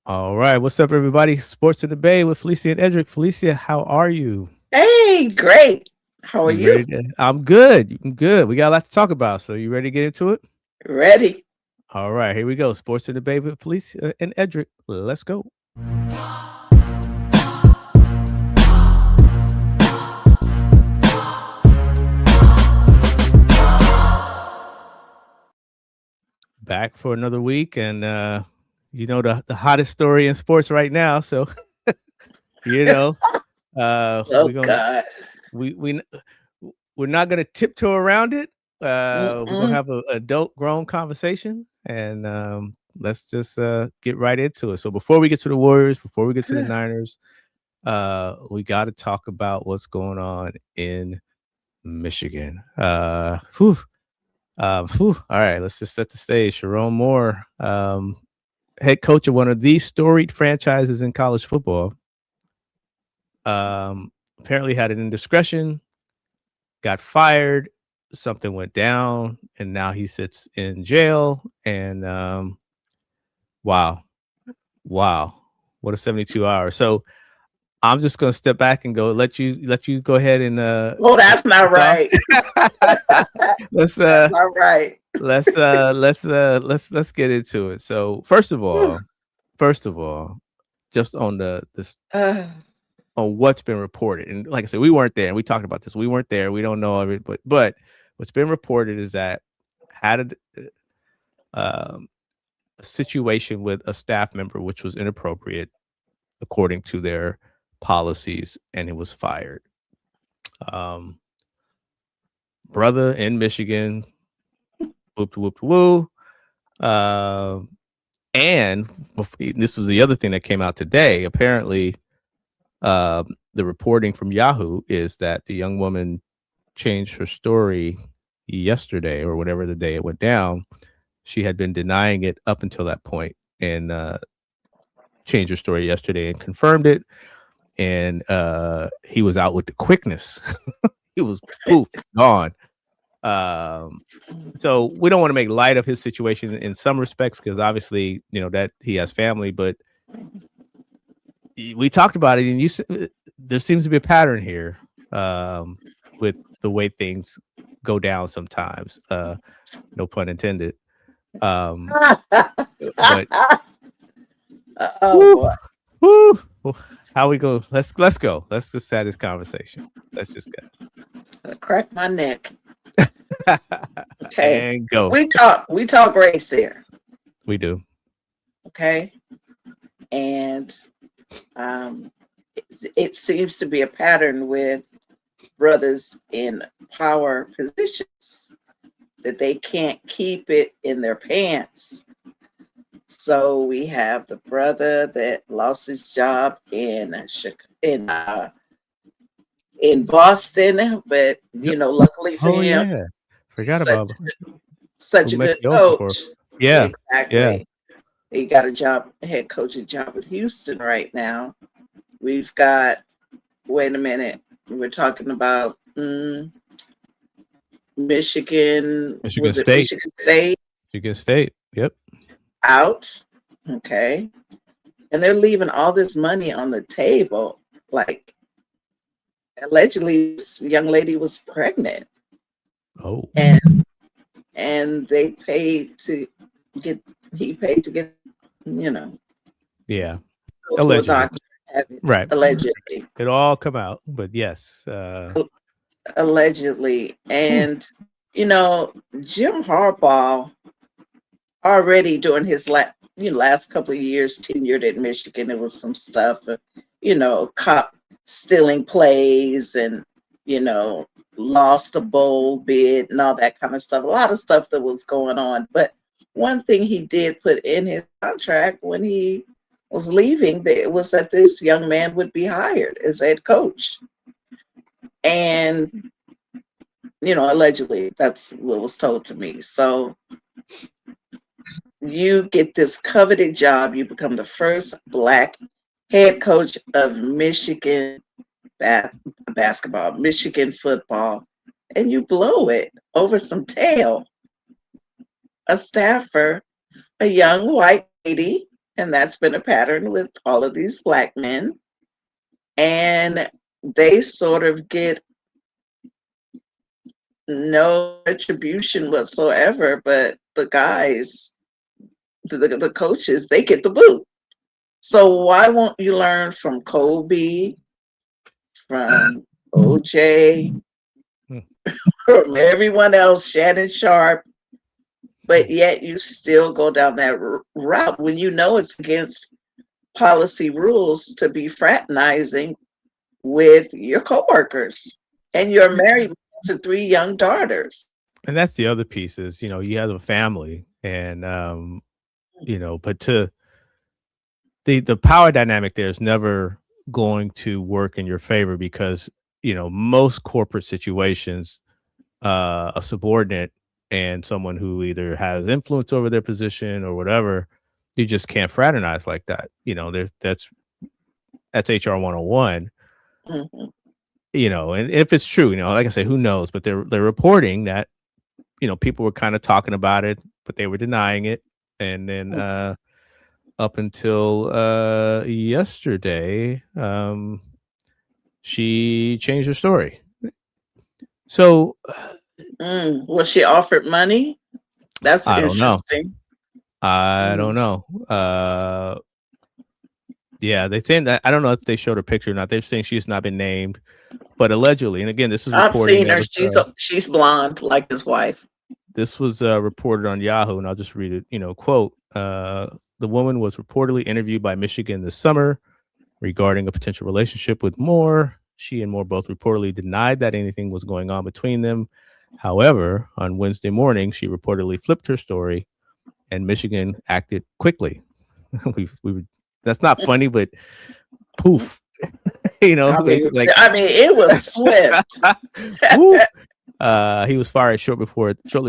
All right, what's up, everybody? Sports in the Bay with Felicia and Eddrick. Felicia, how are you? Hey, great. How are You you? ready to? I'm good. I'm good. We got a lot to talk about, so you ready to get into it? Ready? All right, here we go. Sports in the Bay with Felicia and Eddrick. Let's go. Back for another week, and the hottest story in sports right now. So you know, Oh we're gonna God. we we're not gonna tiptoe around it. We're gonna Mm-mm. have a adult grown conversation, and let's just get right into it. So before we get to the Warriors, before we get to the Niners, we got to talk about what's going on in Michigan. All right, let's just set the stage. Sharon Moore, head coach of one of the storied franchises in college football, apparently had an indiscretion, got fired, something went down, and now he sits in jail. And wow, wow, what a 72 hours. So I'm just gonna step back and go let you go ahead and Oh, that's not kick off. right. let's That's not right. let's get into it. So first of all, just on this Uh, on what's been reported. And like I said, we weren't there, and we talked about this. We weren't there. We don't know of it, but what's been reported is that had um, a situation with a staff member which was inappropriate according to their policies, and it was fired. Um, Brother in Michigan, whoop whoop woo. Uh, and this was the other thing that came out today. Apparently, the reporting from Yahoo is that the young woman changed her story yesterday or whatever the day it went down. She had been denying it up until that point, and changed her story yesterday and confirmed it. And he was out with the quickness. He was poof gone. Um, so we don't want to make light of his situation in some respects because obviously that he has family, but we talked about it, and there seems to be a pattern here with the way things go down sometimes. No pun intended. Um, but oh woo, boy. woo, how we go? Let's go. Let's just have this conversation. Let's just I cracked my neck. go Okay. and go. We talk race here. We do. Okay. And um it seems to be a pattern with brothers in power positions that they can't keep it in their pants. So we have the brother that lost his job in Boston, but Yep. luckily for Oh him, yeah. Forgot he's such about who such a met good you over for. coach. Yeah. Yeah. Exactly. He got head coaching job with Houston right now. We've got, wait a minute, we're talking about Michigan. Michigan Was it State. Michigan State Michigan State. Yep. out? Okay. And they're leaving all this money on the table. Like, allegedly, this young lady was pregnant, Oh. and they paid to get he paid to get you know Yeah. go to a Allegedly. doctor, have it Right. allegedly. It all come out, but yes. Allegedly. Whew. And Jim Harbaugh, already during his last couple of years tenured at Michigan, there was some stuff, cop stealing plays, and you know lost a bowl bid and all that kind of stuff. A lot of stuff that was going on. But one thing he did put in his contract when he was leaving, that it was that this young man would be hired as head coach. And allegedly, that's what was told to me. So you get this coveted job. You become the first Black head coach of Michigan ba- basketball, Michigan football, and you blow it over some tail. A staffer, a young white lady. And that's been a pattern with all of these black men. And they sort of get no retribution whatsoever, but the guys, the coaches, they get the boot. So why won't you learn from Kobe, from OJ, Hmm. from everyone else, Shannon Sharp, but yet you still go down that route when you know it's against policy rules to be fraternizing with your coworkers, and you're married to three young daughters. And that's the other piece is, you have a family and, but the power dynamic there is never going to work in your favor because, most corporate situations, a subordinate and someone who either has influence over their position or whatever, you just can't fraternize like that. That's HR 101, Mhm. and if it's true, like I say, who knows, but they're reporting that, people were kind of talking about it, but they were denying it. And then up until yesterday, she changed her story. So Was she offered money? That's I don't know. interesting. I Mm. don't know. Yeah, they saying that I don't know if they showed a picture or not. They're saying she's not been named, but allegedly, and again, this is I've reporting seen that her. was She's blonde like his wife. this was reported on Yahoo, and I'll just read it. Quote: the woman was reportedly interviewed by Michigan this summer regarding a potential relationship with Moore. She and Moore both reportedly denied that anything was going on between them. However, on Wednesday morning, she reportedly flipped her story, and Michigan acted quickly. That's not funny, but poof, I mean, like it was swift. woo. He was fired shortly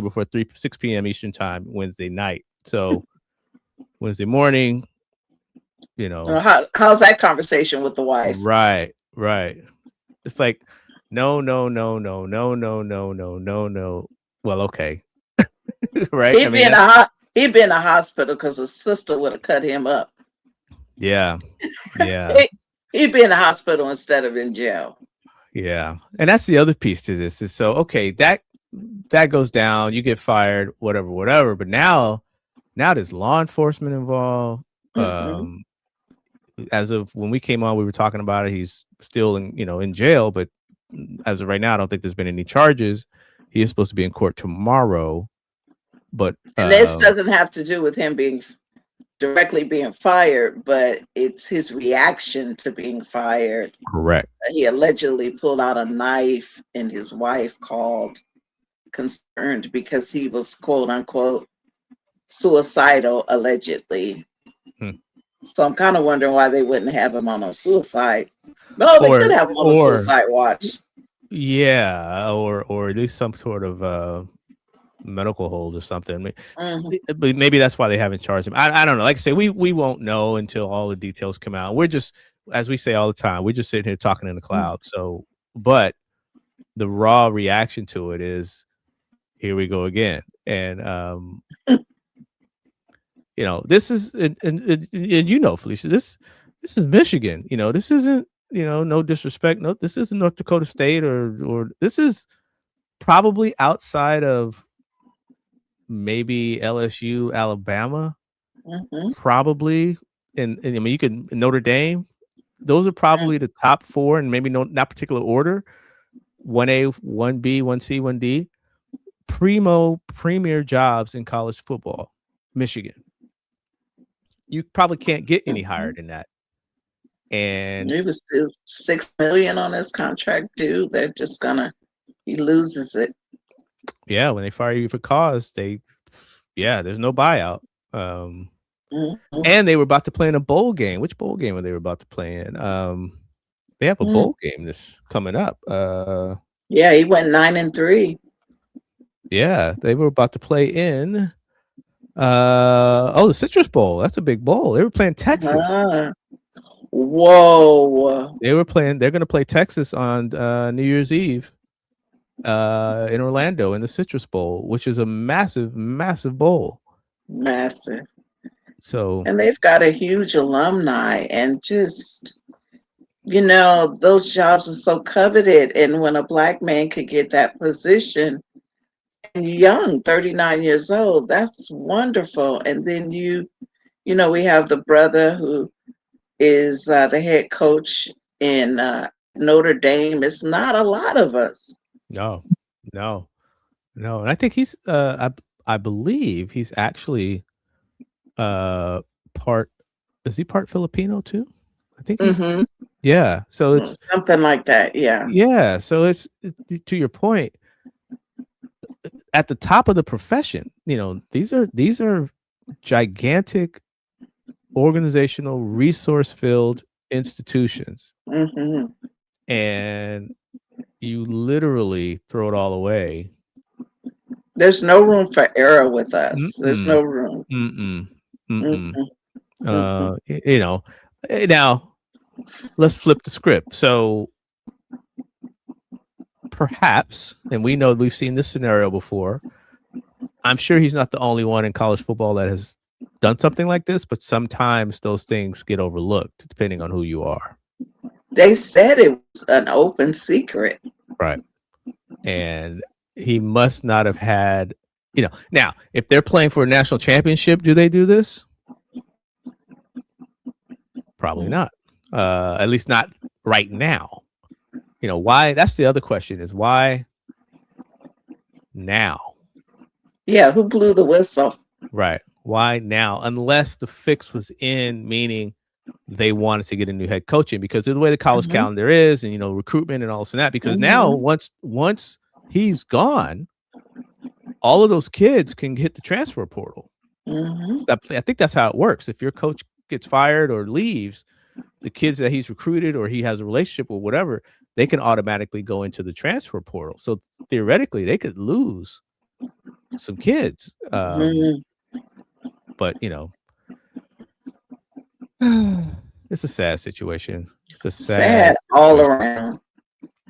before 6 p.m. Eastern time Wednesday night. So Wednesday morning, How's that conversation with the wife? right. It's like, no, no, no, no, no, no, no, no, no, no. Well, okay. Right. I He'd be mean, in he'd be in a hospital because his sister would have cut him up. yeah, yeah, He, he'd be in the hospital instead of in jail. yeah. And that's the other piece to this is so, okay, that goes down, you get fired, whatever. But now there's law enforcement involved. Hmm. As of when we came on, we were talking about it. He's still in jail, but as of right now, I don't think there's been any charges. He is supposed to be in court tomorrow, but And this doesn't have to do with him being directly being fired, but it's his reaction to being fired. correct. He allegedly pulled out a knife, and his wife called concerned because he was quote unquote suicidal allegedly. Hmm. So I'm kind of wondering why they wouldn't have him on a suicide. No, they could Or have him on a or suicide watch. yeah, or at least some sort of medical hold or something. Hmm. But maybe that's why they haven't charged him. I don't know. Like I say, we won't know until all the details come out. We're just, as we say all the time, we're just sitting here talking in the cloud. So, but the raw reaction to it is, here we go again. And this is and Felicia, this is Michigan. This isn't, no disrespect. No, this isn't North Dakota State or this is probably outside of maybe LSU, Alabama, Hmm. probably. And I mean, you could Notre Dame. Those are probably the top four, and maybe not particular order. 1A, 1B, 1C, 1D. Premier jobs in college football. Michigan. You probably can't get any higher than that. And He was due $6 million on his contract due. They're just gonna he loses it. yeah, when they fire you for cause, there's no buyout. Hmm. And they were about to play in a bowl game. Which bowl game were they about to play in? They have a bowl game this coming up. Yeah, he went 9-3. Yeah, they were about to play in the Citrus Bowl. That's a big bowl. They were playing Texas. Ah, whoa. They're going to play Texas on New Year's Eve in Orlando in the Citrus Bowl, which is a massive bowl. Massive. So And they've got a huge alumni, and just, you know, those jobs are so coveted. And when a black man could get that position and young, 39 years old, that's wonderful. And then you know, we have the brother who is the head coach in Notre Dame. It's not a lot of us. no, no, no. And I think I believe he's actually uh part is he part Filipino too? I think he's Hmm. yeah. So it's Something like that. Yeah. yeah. So to your point, at the top of the profession, these are gigantic organizational resource filled institutions, Hmm. and you literally throw it all away. There's no room for error with us. There's Mm-mm, no room. mm-mm, Mm-mm, mm-mm. mm-mm. Now let's flip the script. So perhaps, and we know we've seen this scenario before. I'm sure he's not the only one in college football that has done something like this, but sometimes those things get overlooked depending on who you are. They said it was an open secret. Right. And he must not have had, now, if they're playing for a national championship, do they do this? Probably not. At least not right now. Why? That's the other question is why now? Yeah, who blew the whistle? Right. Why now? Unless the fix was in, meaning they wanted to get a new head coaching because of the way the college Hmm. calendar is and, recruitment and all this and that. Because now Hmm. once he's gone, all of those kids can hit the transfer portal. Hmm. I think that's how it works. If your coach gets fired or leaves, the kids that he's recruited or he has a relationship with, whatever, they can automatically go into the transfer portal. So theoretically, they could lose some kids. Hmm. But it's a sad situation. It's a sad Sad all situation. around.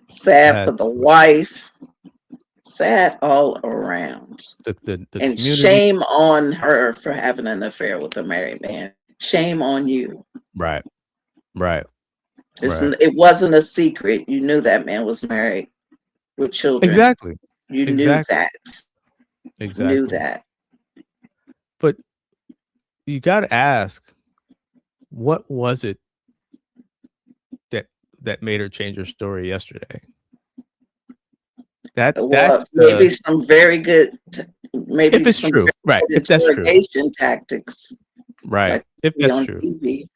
Sad Sad for the situation. wife. Sad all around. The And community. shame on her for having an affair with a married man. Shame on you. Right. Right. Right. It wasn't a secret. You knew that man was married with children. Exactly. You knew Exactly. that. Knew Exactly. that. But you got to ask, what was it that made her change her story yesterday? Well, That's maybe some very good, maybe if it's some true, very right? good If that's true, interrogation tactics, right? like If you see that's on true, TV.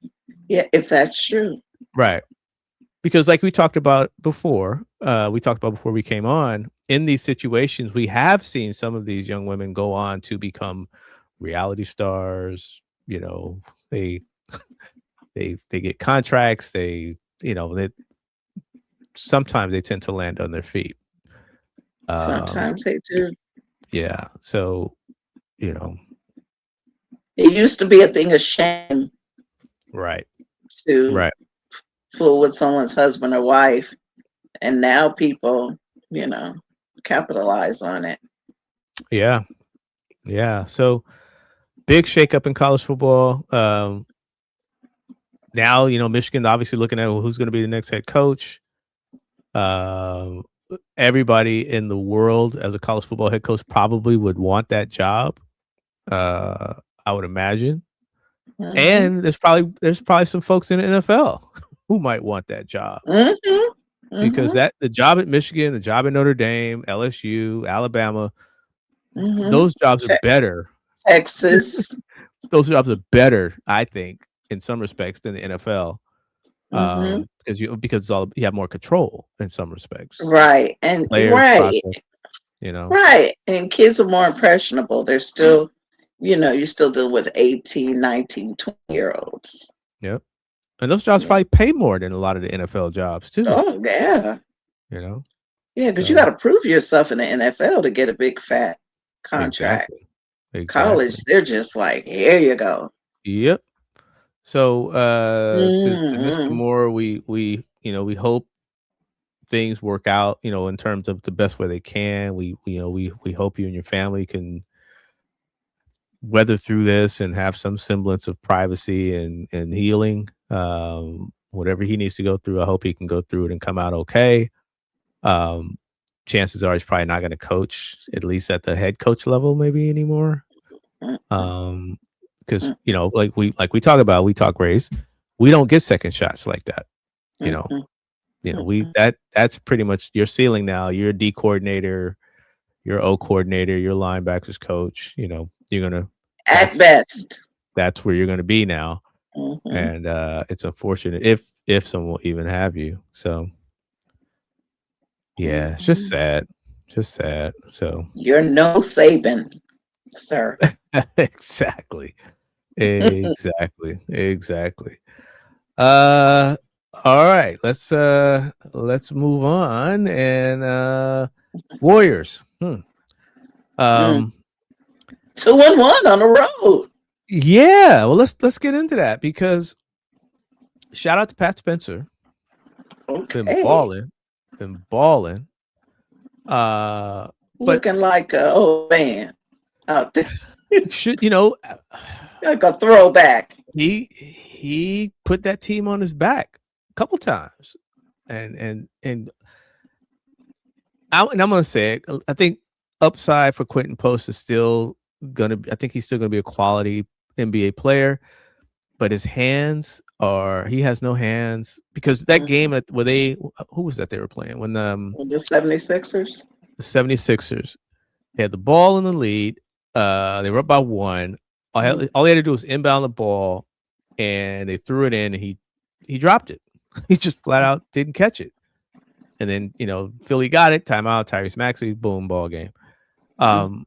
Yeah, if that's true. right? Because like we talked about before, before we came on, in these situations, we have seen some of these young women go on to become reality stars. They they get contracts. They sometimes they tend to land on their feet. Um, Sometimes they do. yeah. So you know, It used to be a thing of shame right, to right. fool with someone's husband or wife, and now people, you know, capitalize on it. Yeah, yeah. So big shakeup in college football. Now, Michigan obviously looking at who's going to be the next head coach. Um, Everybody in the world as a college football head coach probably would want that job. Uh, I would imagine. Hmm. And there's probably some folks in the NFL who might want that job Hmm. because Hmm. the job at Michigan, the job at Notre Dame, LSU, Alabama, Hmm. those jobs are better. Texas. Those jobs are better, I think, in some respects than the NFL. Hmm. Because you have more control in some respects. Right. And Players, right. process, you know. Right. And kids are more impressionable. They're still, you know, you still deal with 18, 19, 20-year olds. Yep. And those jobs Yeah. probably pay more than a lot of the NFL jobs too, Oh, yeah. you know. Yeah, because you got So to prove yourself in the NFL to get a big fat contract. exactly. Exactly. College, they're just like, here you go. Yep. So to Mr. Hmm. Moore, we hope things work out, in terms of the best way they can. We hope you and your family can weather through this and have some semblance of privacy and healing. Whatever he needs to go through, I hope he can go through it and come out okay. Um, Chances are he's probably not going to coach, at least at the head coach level, maybe anymore. Mm-mm, Because like we talk about, we talk race. We don't get second shots like that. You know, mm-mm, we mm-mm. that's pretty much your ceiling now. You're a D coordinator, you're O coordinator, you're linebackers coach. You're gonna At that's best. that's where you're gonna be now. Hmm. And it's unfortunate if someone will even have you. So yeah, it's just Hmm. sad. Just sad. So You're no Saban, sir. exactly. Exactly. Uh all right, let's move on and Warriors. Mm. Um 2-1 on the road. yeah, well let's get into that because shout out to Pat Spencer. Been Okay. balling. Been balling. But Looking like a old man out there. should Like a throwback. he put that team on his back a couple times. And I'm gonna say it. I think upside for Quentin Post is still I think he's still gonna be a quality NBA player, but his hands he has no hands because that game Hmm. where who was that they were playing when The 76ers. the 76ers, they had the ball in the lead, they were up by one. Mm. All they had to do was inbound the ball, and they threw it in, and he dropped it. He just flat out didn't catch it. And then, Philly got it, timeout, Tyrese Maxey, boom, ball game. Mm. Um,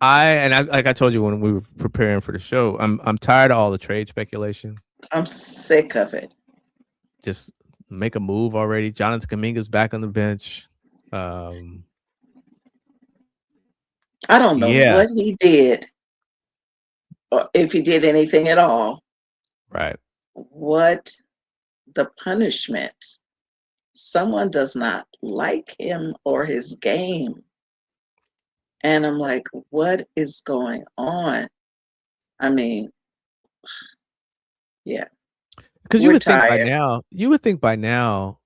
like I told you when we were preparing for the show, I'm tired of all the trade speculation. I'm sick of it. Just make a move already. Jonathan Kuminga's back on the bench. Um, I don't know yeah, what he did, or if he did anything at all. right. What the punishment? Someone does not like him or his game. And I'm like, what is going on? I mean, yeah, Because we're tired. you would think by now,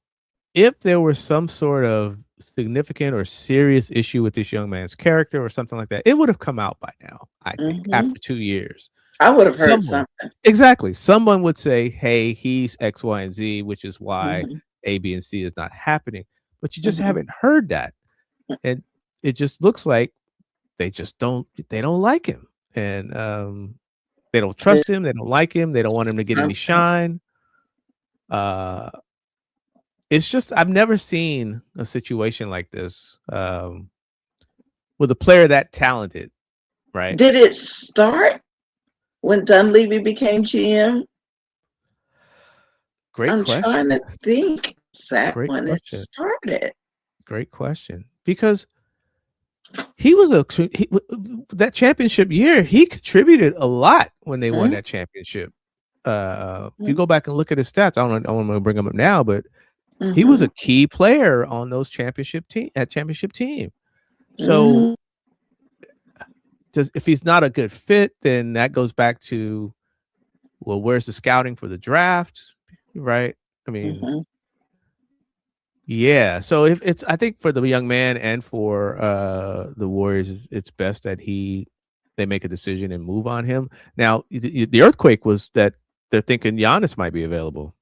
if there was some sort of significant or serious issue with this young man's character or something like that, it would have come out by now, I think, Hmm. after 2 years. I would have heard Someone something. exactly. Someone would say, "Hey, he's X, Y, and Z, which is why Hmm. A, B, and C is not happening." But you just Hmm. haven't heard that, and it just looks like they don't like him, and they don't There's trust him. They don't like him. They don't want him to get any something. shine. Uh, it's just I've never seen a situation like this with a player that talented, right? Did it start when Dunleavy became GM? Great I'm trying question. to think that Great when it question. started. Great question. Because he was that championship year. He contributed a lot when they won that championship. If you go back and look at his stats, I don't want to bring him up now, but he was Mm-hmm. a key player on those championship team. So Hmm. if he's not a good fit, then that goes back to, well, where's the scouting for the draft, right? I mean, Hmm. yeah. So if it's, I think for the young man and for the Warriors, it's best that they make a decision and move on him. Now, the earthquake was that they're thinking Giannis might be available,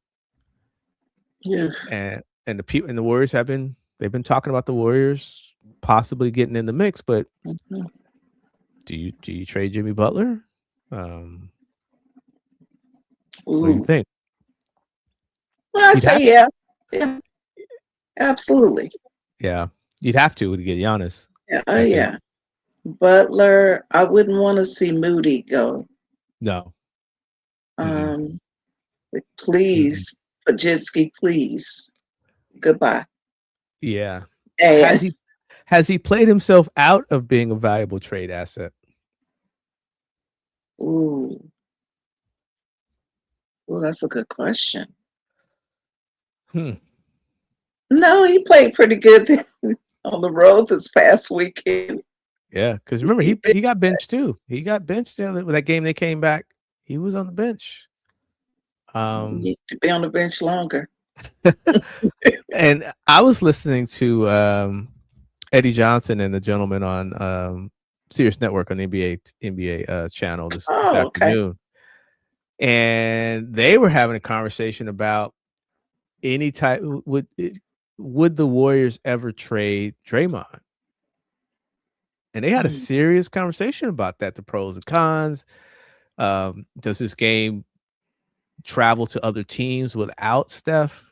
Yeah. and the people and the Warriors they've been talking about the Warriors possibly getting in the mix. But Mhm. do you trade Jimmy Butler? Um, what do you Ooh. think? Well, I You'd have say yeah. Yeah, absolutely. Yeah, you'd have to get Giannis, Yeah, I think. yeah. Butler, I wouldn't want to see Moody go. No. Mm-mm, Um, like, mm-mm. please, Pajitsky, please. Goodbye. Yeah. Has And he has he played himself out of being a valuable trade asset? ooh, ooh, that's a good question. Hmm. No, he played pretty good on the road this past weekend. Yeah, because remember He he got benched too. He got benched that game they came back. He was on the bench. need to be on the bench longer. And I was listening to Eddie Johnson and the gentleman on Sirius Network on the NBA channel this Oh, okay. afternoon, and they were having a conversation about any type would the Warriors ever trade Draymond? And they had a Mm. serious conversation about that, the pros and cons. Does this game travel to other teams without Steph?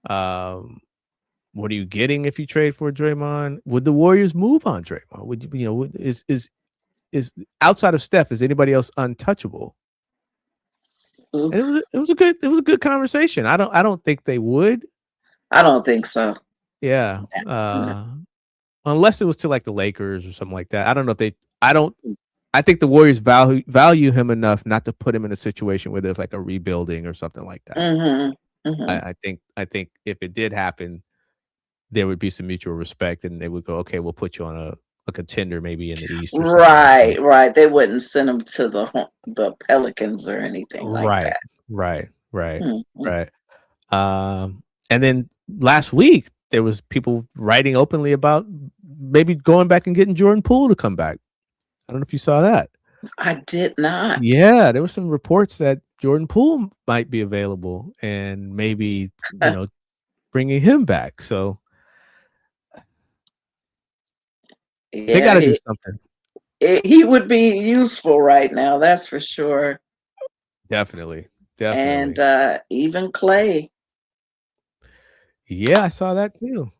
What are you getting if you trade for Draymond? Would the Warriors move on Draymond? Would you know? Is outside of Steph, is anybody else untouchable? Ooh, And it was a good conversation. I don't think they would. I don't think so. Yeah. No. Unless it was to like the Lakers or something like that. I don't know if they. I don't. I think the Warriors value him enough not to put him in a situation where there's like a rebuilding or something like that. Mm-hmm. Mm-hmm. I think if it did happen, there would be some mutual respect, and they would go, okay, we'll put you on a contender maybe in the East or something like that. Right, right. They wouldn't send him to the Pelicans or anything like Right, that. right, right, Mm-hmm. right. And then last week there was people writing openly about maybe going back and getting Jordan Poole to come back. I don't know if you saw that. I did not. Yeah, there were some reports that Jordan Poole might be available and maybe, bringing him back. So they got Yeah, to do something. he would be useful right now, that's for sure. Definitely. And Definitely. even Clay. Yeah, I saw that too.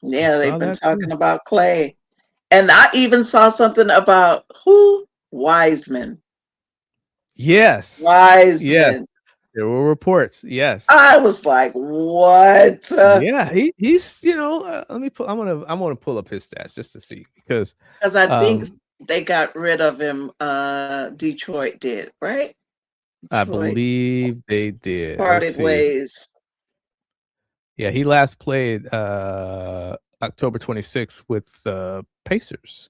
I Yeah, they've saw been that talking too. about Clay. And I even saw something about who? Wiseman. Yes. Yes. Wiseman. There were reports. Yes. I was like, what? Because Yeah, he's, let me pull I'm gonna pull up his stats just to see because I think um they got rid of him. Detroit did, right? I Detroit believe they did. Let's parted see. ways. Yeah, he last played October 26th with the Pacers.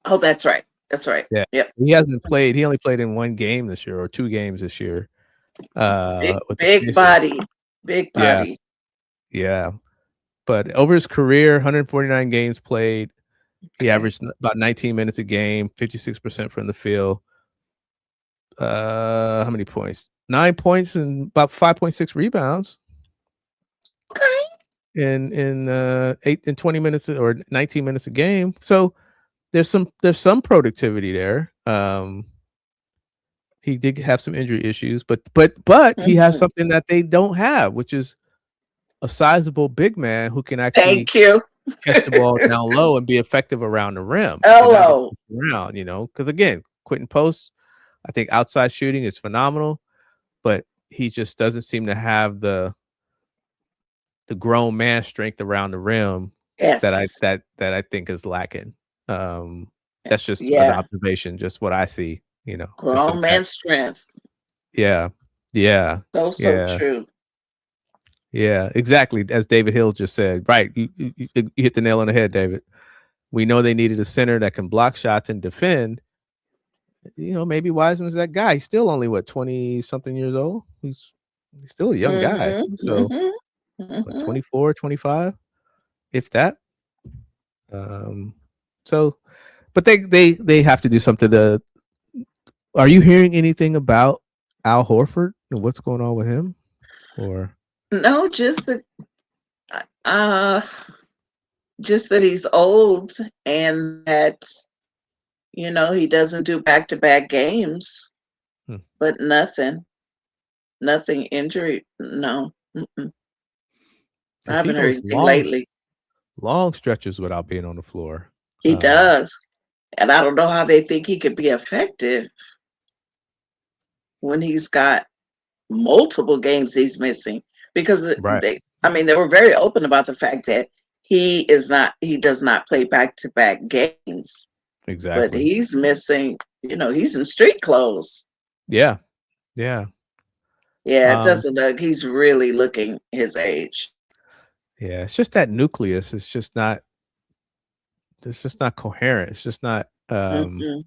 Oh, that's right. That's right. Yeah. Yep. He only played in one game this year or two games this year Big, with the big Pacers. body. Big Yeah, body. yeah. But over his career, 149 games played. He Okay. averaged about 19 minutes a game, 56% from the field. How many points? 9 points and about 5.6 rebounds Okay. in 20 minutes or 19 minutes a game. So there's some productivity there. He did have some injury issues, but he has Mhm. something that they don't have, which is a sizable big man who can actually Thank you. catch the ball down low and be effective around the rim and not get Hello. pushed around, because again, Quentin Post, I think outside shooting is phenomenal, but he just doesn't seem to have the grown man strength around the rim that I Yes. that that I think is lacking. Um, that's just an Yeah. observation, just what I see, just in Grown that. man strength. Yeah. Yeah. So, so Yeah. true. Yeah, exactly. As David Hill just said, right? You hit the nail on the head, David. We know they needed a center that can block shots and defend. Maybe Wiseman's that guy. He's still only 20 something years old. He's still a young guy. Mhm. So Mhm. what, Mhm. 24, 25, if that. Um, so, but they have to do something to. Are you hearing anything about Al Horford and what's going on with him? Or No, uh just that he's old and that he doesn't do back-to-back games, hmm, but nothing injury. No. Mm-mm. I because he haven't heard goes anything lately. long stretches without being on the floor. He does. And I don't know how they think he could be effective when he's got multiple games he's missing because Right. they were very open about the fact that he does not play back-to-back games, but Exactly. he's missing, he's in street clothes. Yeah. Yeah. Yeah, it Um, doesn't look, he's really looking his age. yeah. It's just that nucleus. It's just not it's just not coherent. It's just not. Mm-mm,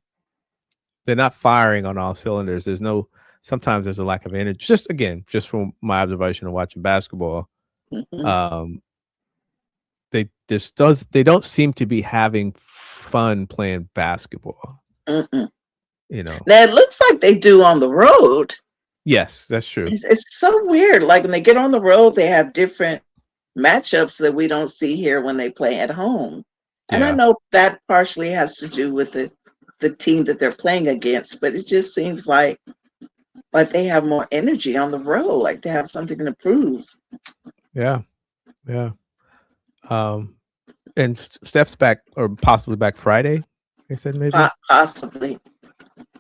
They're not firing on all cylinders. There's no. Sometimes there's a lack of energy. Just from my observation of watching basketball, mm-mm, um, they don't seem to be having fun playing basketball. mm-mm. You know. Now it looks like they do on the road. Yes, that's true. It's so weird. Like when they get on the road, they have different matchups that we don't see here when they play at home. And I Yeah. know that partially has to do with the team that they're playing against, but it just seems like they have more energy on the road, like they have something to prove. Yeah. Yeah. Um, and Steph's back or possibly back Friday. They said maybe Possibly,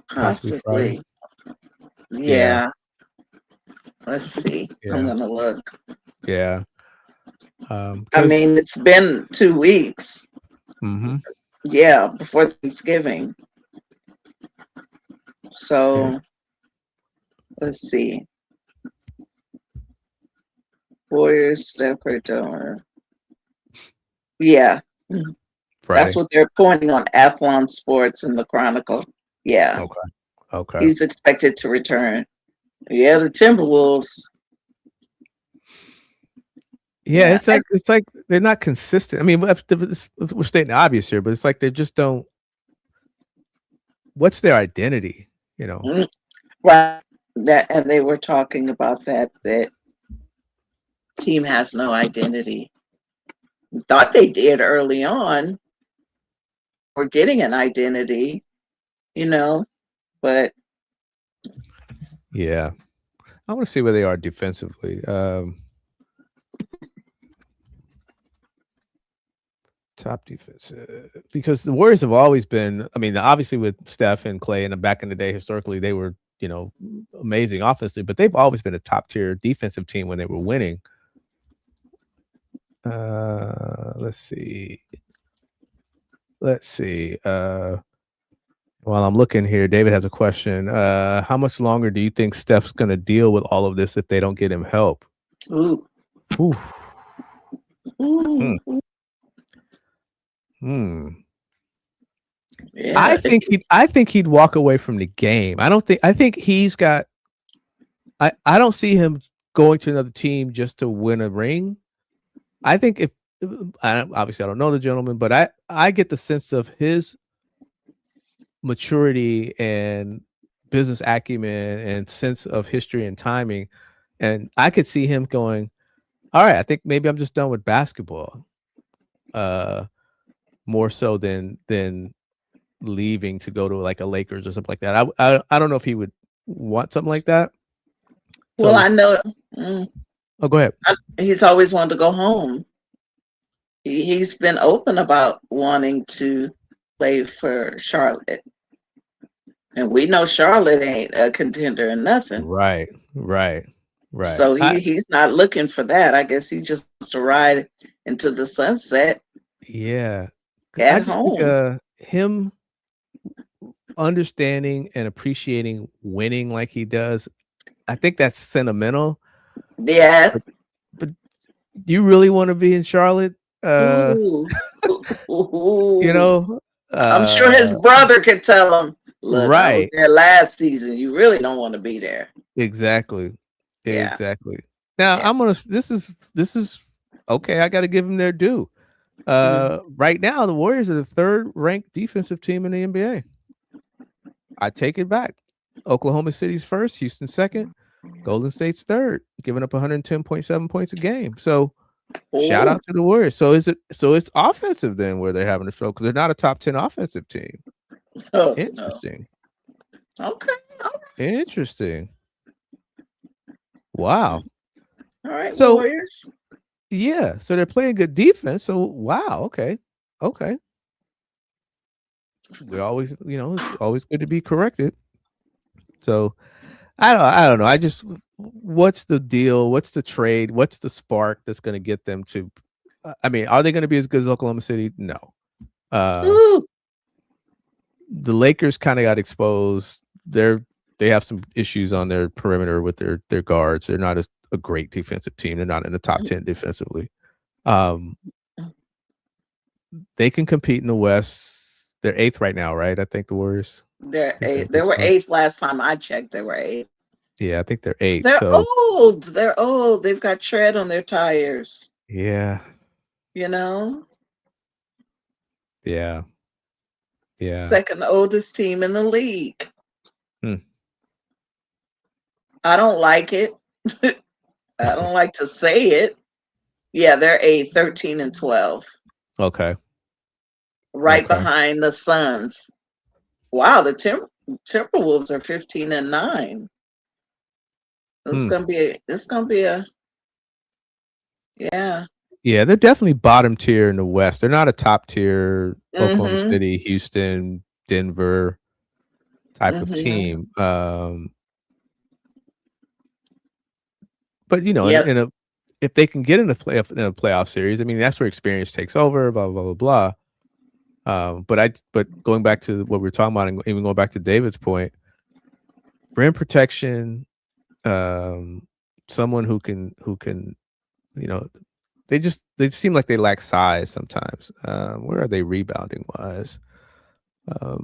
possibly Friday. possibly. Yeah. Yeah. Let's see. I'm Yeah. gonna look. Yeah. I Because mean, it's been 2 weeks. hmm Yeah, before Thanksgiving. yeah, So let's see. Warriors, Steph Curry. Yeah, that's Friday. what they're pointing on Athlon Sports and the Chronicle. Yeah, Okay. Okay. he's expected to return. Yeah, the Timberwolves. Yeah, Yeah, it's like they're not consistent. I mean, we're stating the obvious here, but it's like they just don't. What's their identity? You know? right. That and they were talking about that team has no identity. Thought they did early on. We're getting an identity, you know, but Yeah. I want to see where they are defensively. Top defense, because the Warriors have always been. I mean, obviously with Steph and Clay, and back in the day, historically they were amazing offensively, but they've always been a top tier defensive team when they were winning. Let's see. Let's see. While I'm looking here, David has a question. How much longer do you think Steph's going to deal with all of this if they don't get him help? ooh, Ooh. Hmm. ooh, Hmm. yeah. I think he'd walk away from the game. I think he's got I don't see him going to another team just to win a ring. I think if obviously I don't know the gentleman, but I get the sense of his maturity and business acumen and sense of history and timing, and I could see him going, all right, I think maybe I'm just done with basketball. More so than leaving to go to like a Lakers or something like that. I don't know if he would want something like that. Well, So I know. Mm, oh, go ahead. he's always wanted to go home. He's been open about wanting to play for Charlotte, and we know Charlotte ain't a contender or nothing. Right, right, right. So he's not looking for that. I guess he just wants to ride into the sunset Yeah. I at just think home. him understanding and appreciating winning like he does, I think that's sentimental. Yeah. But you really want to be in Charlotte? Ooh. You Ooh. know, I'm sure his brother could tell him, look, I was right. there last season. You really don't want to be there. Exactly. Yeah. Exactly. Now Yeah. this is okay. I got to give them their due. Mm. Right now the Warriors are the third ranked defensive team in the NBA. I take it back. Oklahoma City's first, Houston second, Golden State's third, giving up 110.7 points a game. So shout Oh, out to the Warriors. So it's offensive then where they're having a struggle because they're not a top 10 offensive team. oh no. Interesting. Okay. Interesting. Wow. All right, So Warriors. yeah, so they're playing good defense. So wow, okay. Okay. We always, it's always good to be corrected. So I don't know. I just what's the deal? What's the trade? What's the spark that's going to get them to I mean, are they going to be as good as Oklahoma City? No. Uh Ooh. the Lakers kind of got exposed. They have some issues on their perimeter with their guards. They're not a great defensive team. They're not in the top 10 defensively. Um they can compete in the West. They're 8th right now, right? I think the Warriors. I They're think they're eight. They this were month. eighth last time I checked. They were eighth. Yeah, I think they're 8th. They're So old. They're old. They've got tread on their tires. yeah, You know, yeah, yeah. second oldest team in the league. Hmm. I don't like it. I don't like to say it. Yeah, they're 8, 13 and 12, Okay. right Okay. behind the Suns. Wow, the Timberwolves are 15 and 9. Hmm. It's gonna be a yeah. Yeah, they're definitely bottom tier in the West. They're not a top tier Oklahoma Mm-hmm. City, Houston, Denver type of Mm-hmm. team. But Yep. if they can get in a playoff series, I mean that's where experience takes over. Blah blah blah blah. But going back to what we were talking about, and even going back to David's point, rim protection, um, someone who can, you know, they seem like they lack size sometimes. Where are they rebounding wise? Let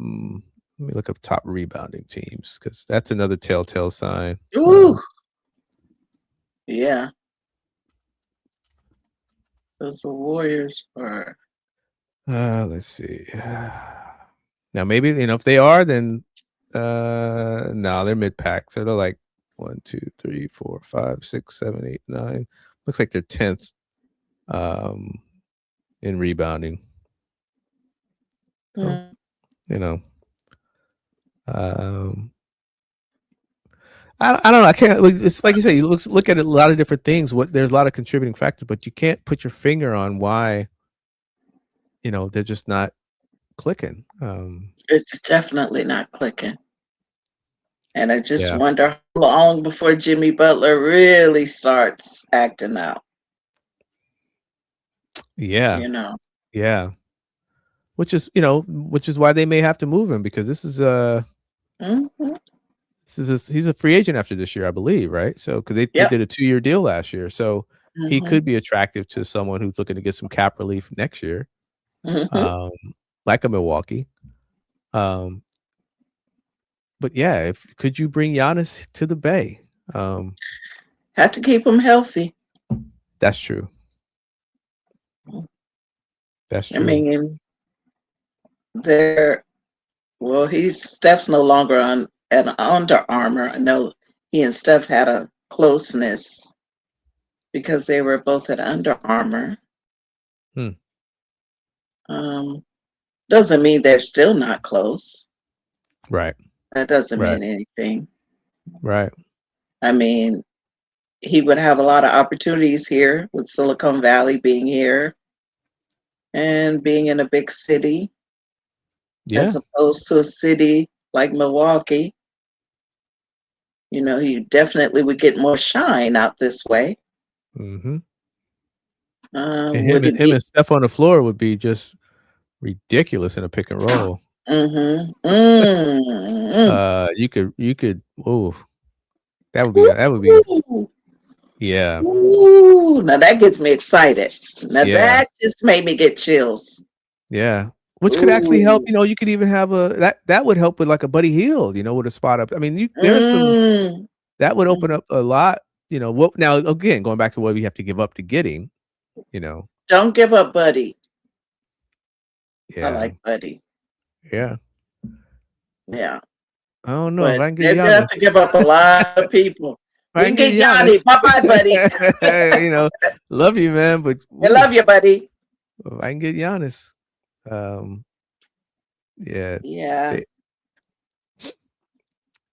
me look up top rebounding teams because that's another telltale sign. Ooh, yeah. Those Warriors are. Let's see. Now maybe if they are, then no, they're mid pack, so they're like 1, 2, 3, 4, 5, 6, 7, 8, 9. Looks like they're 10th um, in rebounding. So Mm. you know, um, I don't know. I can't. It's like you say. You look at a lot of different things. There's a lot of contributing factors, but you can't put your finger on why. They're just not clicking. It's definitely not clicking. And I just Yeah, wonder how long before Jimmy Butler really starts acting out, yeah, you know. yeah. Which is why they may have to move him because Hmm. he's a free agent after this year, I believe, right? So because they Yep. did a 2-year deal last year, so he Hmm. could be attractive to someone who's looking to get some cap relief next year, Hmm. um, like a Milwaukee. Um, but yeah, if could you bring Giannis to the Bay? Um, Have to keep him healthy. that's true. That's I true. mean, they're well, he's Steph's no longer on an Under Armour. I know he and Steph had a closeness because they were both at Under Armour. Hmm. Um, doesn't mean they're still not close. Right. That doesn't Right. mean anything. Right. I mean, he would have a lot of opportunities here with Silicon Valley being here and being in a big city as Yeah. opposed to a city like Milwaukee. You know, he definitely would get more shine out this way. Hmm. And him Would and he him be? and Steph on the floor would be just ridiculous in a pick and roll. Mm-hmm. Mm-hmm. You could. Oh, that would be. Ooh, Yeah. ooh. Now that gets me excited. Now Yeah. that just made me get chills. Yeah. Which could actually help. Ooh. You could even have that would help with like a Buddy Hield. With a spot up. I mean, there's some Mm. that would open Mm. up a lot. What now? Again, going back to what we have to give up to get him. You know. Don't give up, Buddy. I Yeah. like Buddy. Yeah. Yeah. I don't know if But I can get they're gonna have Giannis. to give up a lot of people. If I We can can get get Yanni. Giannis. Bye bye, Buddy. you know, love you, man, but I love you, buddy. if I can get Giannis. Um, yeah, Yeah. they,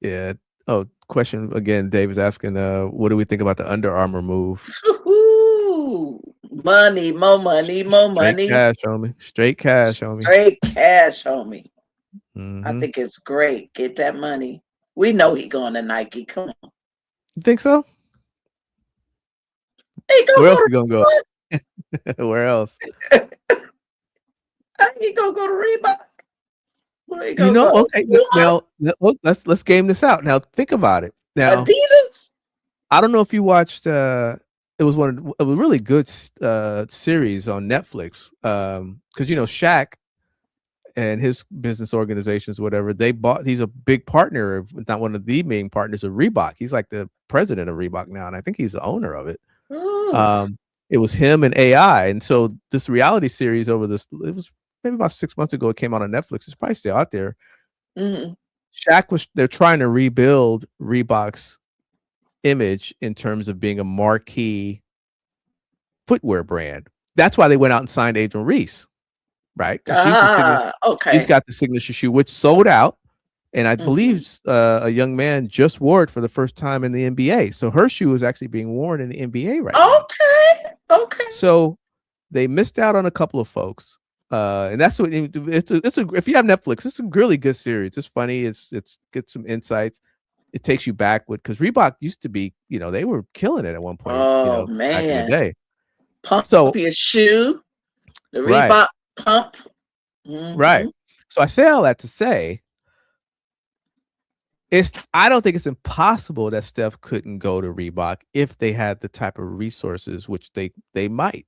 yeah. Oh, question again. Dave is asking, what do we think about the Under Armour move? Woo-hoo. Money, more money, more Straight money. cash, homie. Straight cash, homie. Straight cash, homie. I Mm-hmm. think it's great. Get that money. We know he going to Nike. Come on. You think so? He gonna Where go else to he gonna go? Where else? he gonna go to Reebok. Where he gonna go? Okay. Puma? Now let's game this out. Now think about it. Now Adidas? I don't know if you watched. it was a really good series on Netflix. Because Shaq and his business organizations, whatever, he's a big partner of, not one of the main partners of Reebok. He's like the president of Reebok now, and I think he's the owner of it. Ooh. It was him and AI. And so this reality series it was maybe about 6 months ago, it came out on Netflix. It's probably still out there. Mm-hmm. They're trying to rebuild Reebok's image in terms of being a marquee footwear brand. That's why they went out and signed Adrian Reese, right? Because she's Okay. got the signature shoe, which sold out. And I Mm-hmm. believe a young man just wore it for the first time in the NBA. So her shoe is actually being worn in the NBA right now. Okay. So they missed out on a couple of folks. And that's what if you have Netflix, it's a really good series. It's funny. It's get some insights. It takes you back because Reebok used to be, they were killing it at one point, Oh back in the man. day. Pump So your shoe, the right, Reebok pump. Mm-hmm. right. So I say all that to say, I don't think it's impossible that Steph couldn't go to Reebok if they had the type of resources, which they might.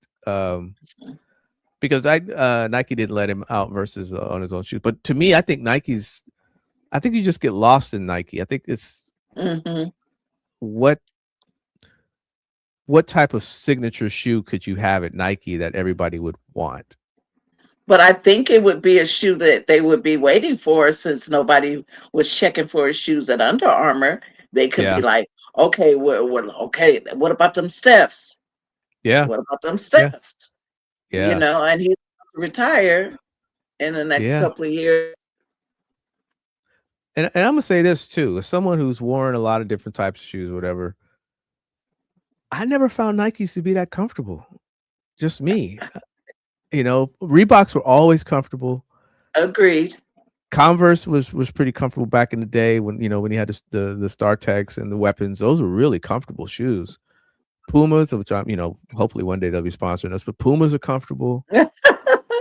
Because Nike didn't let him out versus on his own shoes. But to me, I think you just get lost in Nike. I think it's Mm-hmm. what type of signature shoe could you have at Nike that everybody would want? But I think it would be a shoe that they would be waiting for, since nobody was checking for his shoes at Under Armour. They could be Yeah, like, okay, okay, what about them Stephs? yeah, What about them yeah, Stephs? yeah, And he's retire in the next yeah. couple of years. And I'm gonna say this too: as someone who's worn a lot of different types of shoes, whatever, I never found Nikes to be that comfortable. Just me. Reeboks were always comfortable. Agreed. Converse was pretty comfortable back in the day when you had the Star Techs and the Weapons. Those were really comfortable shoes. Pumas, which I'm hopefully one day they'll be sponsoring us, but Pumas are comfortable.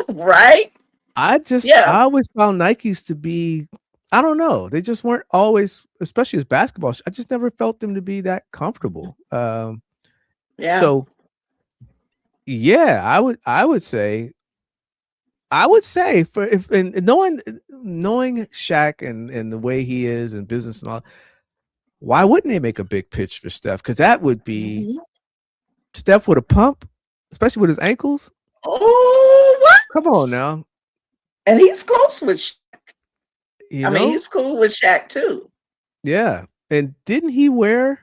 Right? I Yeah. always found Nikes to be, I don't know, they just weren't always, especially as basketball. I just never felt them to be that comfortable. Yeah. So yeah, I would say for if and knowing Shaq and the way he is in business and all, why wouldn't they make a big pitch for Steph? Because that would be Mhm. Steph with a pump, especially with his ankles. Oh, Come on what? now, And he's close with you I mean, know? he's cool with Shaq too. Yeah. And didn't he wear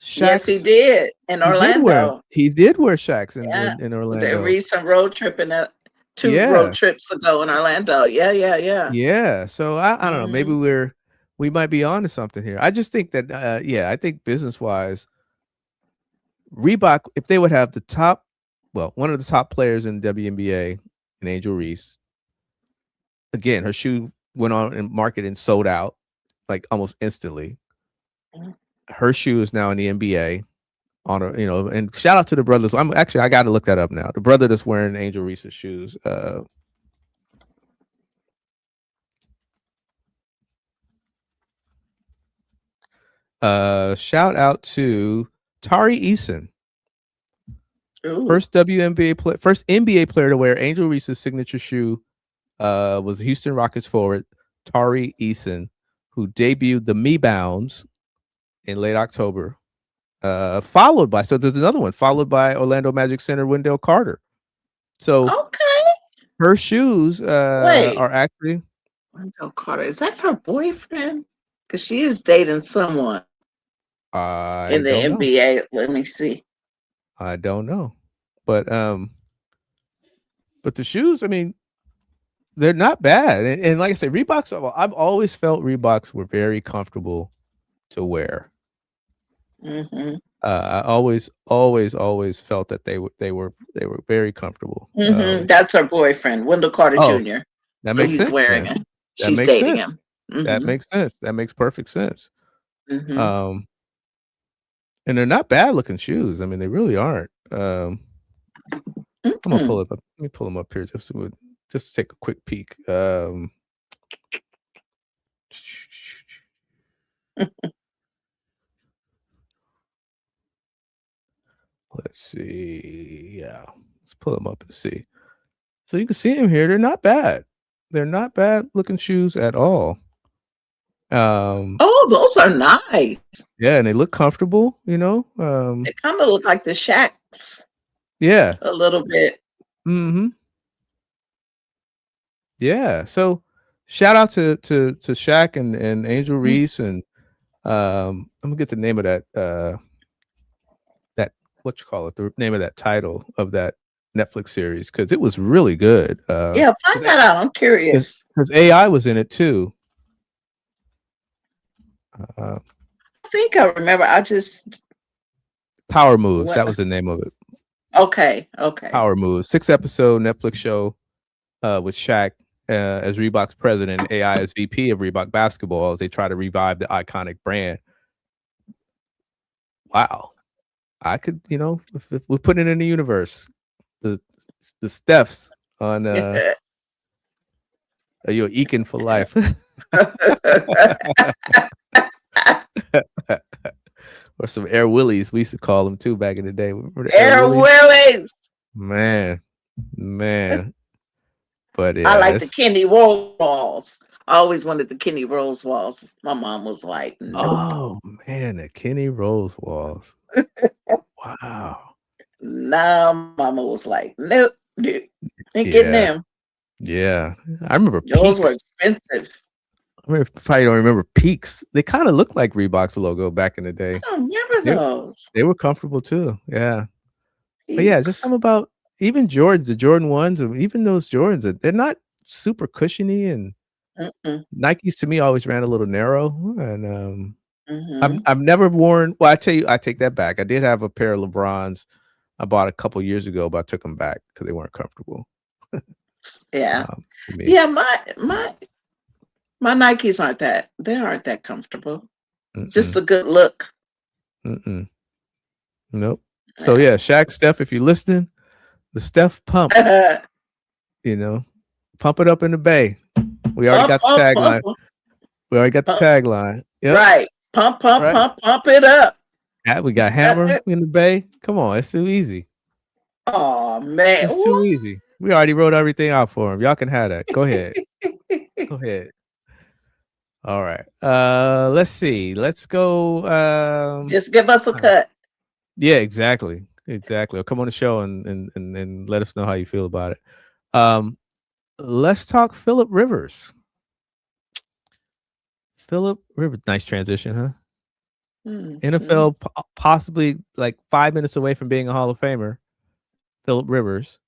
Yes, he Shaq's? did in Orlando. He did wear Shaq's in Yeah. in The Orlando. recent road trip and two road Yeah. trips ago in Orlando. Yeah, yeah, yeah. Yeah. So I don't know. Maybe Hmm. we might be on to something here. I just think that I think business wise, Reebok, if they would have one of the top players in WNBA, in Angel Reese, again, her shoe went on and market and sold out like almost instantly. Her shoe is now in the NBA on and shout out to the brothers. I got to look that up now. The brother that's wearing Angel Reese's shoes. Shout out to Tari Eason, Ooh. first first NBA player to wear Angel Reese's signature shoe. Was Houston Rockets forward Tari Eason, who debuted the Me Bounds in late October. Followed by there's another one, followed by Orlando Magic center Wendell Carter. So Okay. her shoes Wait. are actually, Wendell Carter. Is that her boyfriend? Because she is dating someone I in the don't know. NBA. Let me see. I don't know. But the shoes, I mean, they're not bad. And like I said, Reeboks, I've always felt Reeboks were very comfortable to wear. Hmm. I always felt that they were very comfortable. That's her boyfriend, Wendell Carter Oh, Jr., that who makes he's sense wearing then. it. That She's makes dating sense. him. That Hmm. makes sense. That makes perfect sense. Hmm. Um, and they're not bad looking shoes. I mean, they really aren't. I'm gonna pull Hmm. it up. Let me pull them up here just to take a quick peek. Let's see. Yeah, let's pull them up and see. So you can see them here. They're not bad. They're not bad looking shoes at all. Um, Oh, those are nice. yeah, and they look comfortable. They kind of look like the Shacks Yeah. a little bit. Mm-hmm. Yeah. So shout out to Shaq and Angel Mm. Reese and I'm gonna get the name of that what you call it, the name of that title of that Netflix series because it was really good. Yeah, find that out. I'm curious. Because AI was in it too. Uh, I think I remember. I just Power Moves, went. that was the name of it. Okay, okay. Power Moves, 6 episode Netflix show with Shaq as Reebok's president, and AI as VP of Reebok basketball as they try to revive the iconic brand. Wow, I could, if we put it in the universe, the Stephs on you're eking for life. Or some Air Willies, we used to call them too back in the day. Remember the Air Air Willies? Willies. Man. But I yeah, like the Kenny Rose walls. I always wanted the Kenny Rose walls. My mom was like, nope. oh man, the Kenny Rose walls. Wow. Nah, mama was like, nope, nope. Ain't getting Yeah. them. Yeah. I remember Those were Peaks. expensive. I mean, probably don't remember Peaks. They kind of looked like Reebok's logo back in the I day. don't remember They, those. they were comfortable too. Yeah. But yeah, just Peaks. something about even Jordans, the Jordan ones, or even those Jordans, they're not super cushiony, and Mm-mm. Nikes to me always ran a little narrow. And Mm-hmm. I've never worn. Well, I tell you, I take that back. I did have a pair of LeBrons I bought a couple years ago, but I took them back because they weren't comfortable. Yeah. For me. Yeah, my Nikes aren't that. They aren't that comfortable. Just Mm-mm. a good look. Mm-mm. Nope. So Yeah. yeah, Shaq, Steph, if you're listening, the Steph pump, pump it up in the Bay. We already Pump, got the pump, pump, tagline. We already got the pump. tagline. Yep. Right. Pump, pump, Right. pump, pump it up. Yeah, we got Hammer in the Bay. Come on, it's too easy. Oh man. It's too easy. We already wrote everything out for him. Y'all can have that. Go ahead. Go ahead. All right. Let's see. Let's go. Just give us a cut. Yeah, exactly. Exactly. Or come on the show and let us know how you feel about it. Let's talk Phillip Rivers. Phillip Rivers. Nice transition, huh? NFL possibly like 5 minutes away from being a Hall of Famer. Phillip Rivers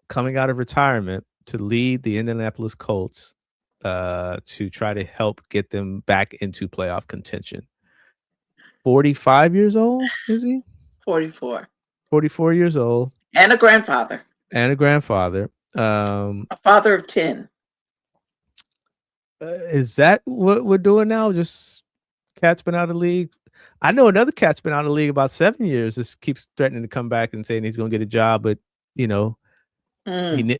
coming out of retirement to lead the Indianapolis Colts to try to help get them back into playoff contention. 45 years old, is he? 44. 44 years old. And a grandfather. And a grandfather. A father of 10. Is that what we're doing now? Just cat's been out of the league. I know another cat's been out of the league about 7 years. Just keeps threatening to come back and saying he's going to get a job, but he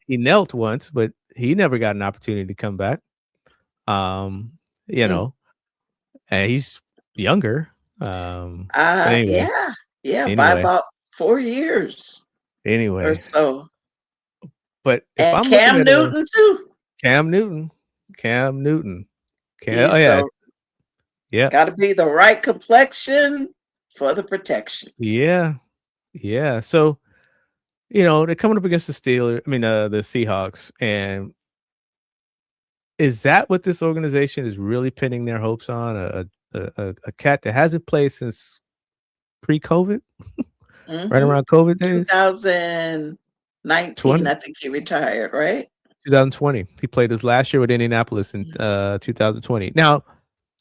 knelt once, but he never got an opportunity to come back. And he's younger. Anyway, by about 4 years or so. But if and I'm Cam looking at Newton too. Cam Newton. Yeah. Got to be the right complexion for the protection. Yeah. So, they're coming up against the Seahawks, and is that what this organization is really pinning their hopes on? A cat that hasn't played since pre-COVID, right around COVID days? 2019, I think he retired, right? 2020. He played his last year with Indianapolis in 2020. Now,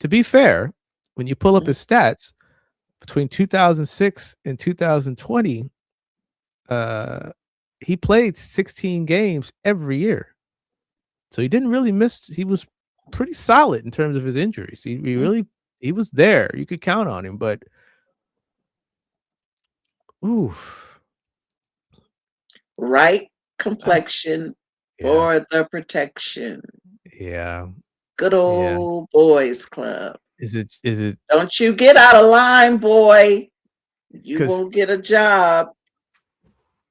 to be fair, when you pull up his stats between 2006 and 2020, he played 16 games every year. So he didn't really miss. He was pretty solid in terms of his injuries. He was there. You could count on him, but right complexion for the protection. Yeah. Good old boys club. Is it? Don't you get out of line, boy. You won't get a job.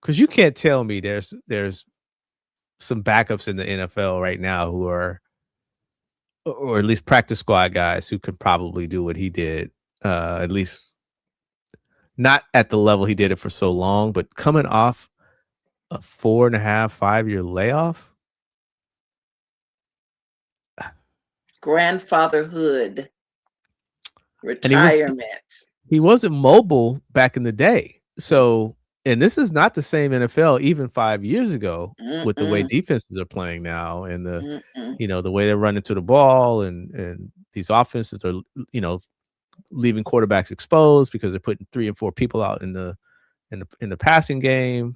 Because you can't tell me there's some backups in the NFL right now who are, or at least practice squad guys who could probably do what he did. At least not at the level he did it for so long, but coming off a 4.5, 5 year layoff. Grandfatherhood, And retirement. he wasn't mobile back in the day. So, and this is not the same NFL even 5 years ago with the way Mm-mm, defenses are playing now and mm-mm. the way they're running to the ball and these offenses are, leaving quarterbacks exposed because they're putting 3 and 4 people out in the passing game.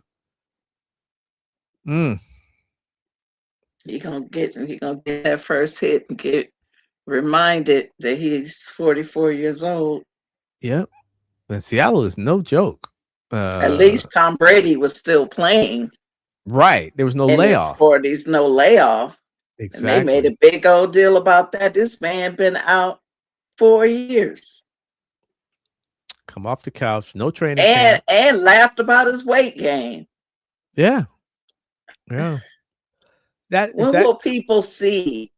Mm, He gonna get that first hit and get reminded that he's 44 years old. yep. And Seattle is no joke. At least Tom Brady was still playing Right. There was no in his layoff. 40s, no layoff. And they made a Exactly. big old deal about that. This man been out 4 years. Come off the couch, no training And camp. and laughed about his weight gain. Yeah. Yeah. That is When that will people see?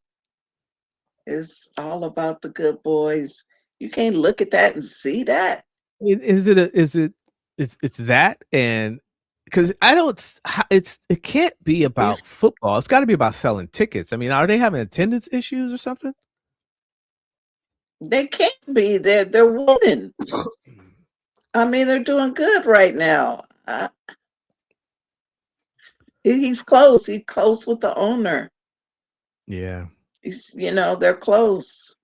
It's all about the good boys. You can't look at that and see that. is it a, is it it's that and because I don't it can't be These about football. It's got to be about selling tickets. I mean, are they having attendance issues or something? they can't be. They're winning. I mean, they're doing good right now. He's close. He's close with the owner. Yeah. They're close.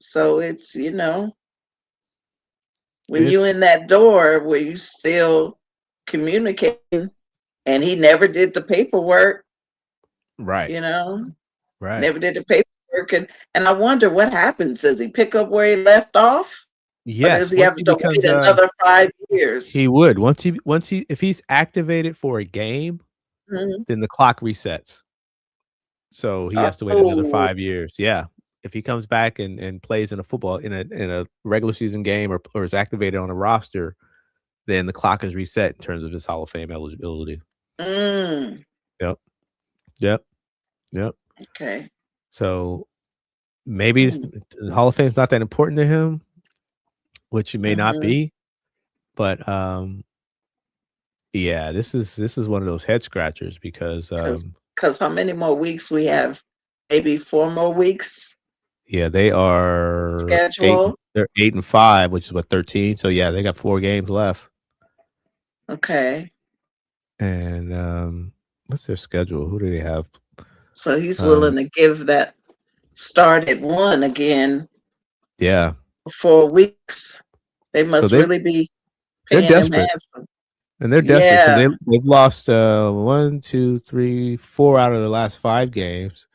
So it's, when you in It's that door where you still communicating, and he never did the paperwork, right. you know, Right. never did the paperwork. And I wonder what happens. Does he pick up where he left off? Or does Yes, he once have he to wait becomes another 5 years? he would. Once he if he's activated for a game, Mhm. then the clock resets. So he has to wait another Oh, 5 years. Yeah. If he comes back and plays in a football in a regular season game or is activated on a roster, then the clock is reset in terms of his Hall of Fame eligibility. mm, Yep. Yep. Yep. okay. So maybe Mm, the Hall of Fame's not that important to him, which it may not mhm. be, but yeah, this is one of those head scratchers because Because how many more weeks we have? Maybe 4 more weeks yeah, schedule. they're 8-5, which is what 13. So yeah, they got 4 games left. Okay. And what's their schedule? Who do they have? So he's Um willing to give that start at one again yeah. for 4 weeks. They So must really be they're paying him desperate. handsome. And they're desperate because Yeah. they've lost 1, 2, 3, 4 out of the last 5 games.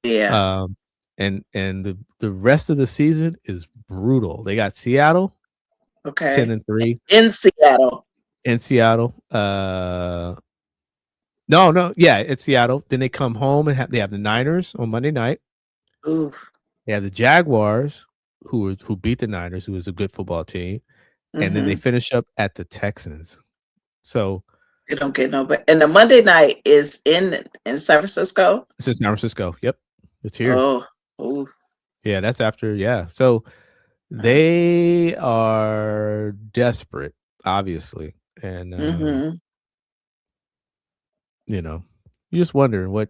Yeah. Um, and the rest of the season is brutal. They got Seattle Okay. 10-3 In Seattle. in Seattle. No, yeah, it's Seattle. Then they come home and they have the Niners on Monday night. Ooh. They have the Jaguars, who beat the Niners, who is a good football team, and then they Mm-hmm. finish up at the Texans. So They don't get no better. And the Monday night is in San Francisco. this is San Francisco. Yep, it's here. Oh. Ooh. Yeah, that's after. Yeah, so Uh, they are desperate, obviously, and mm-hmm. you know, you just wonder what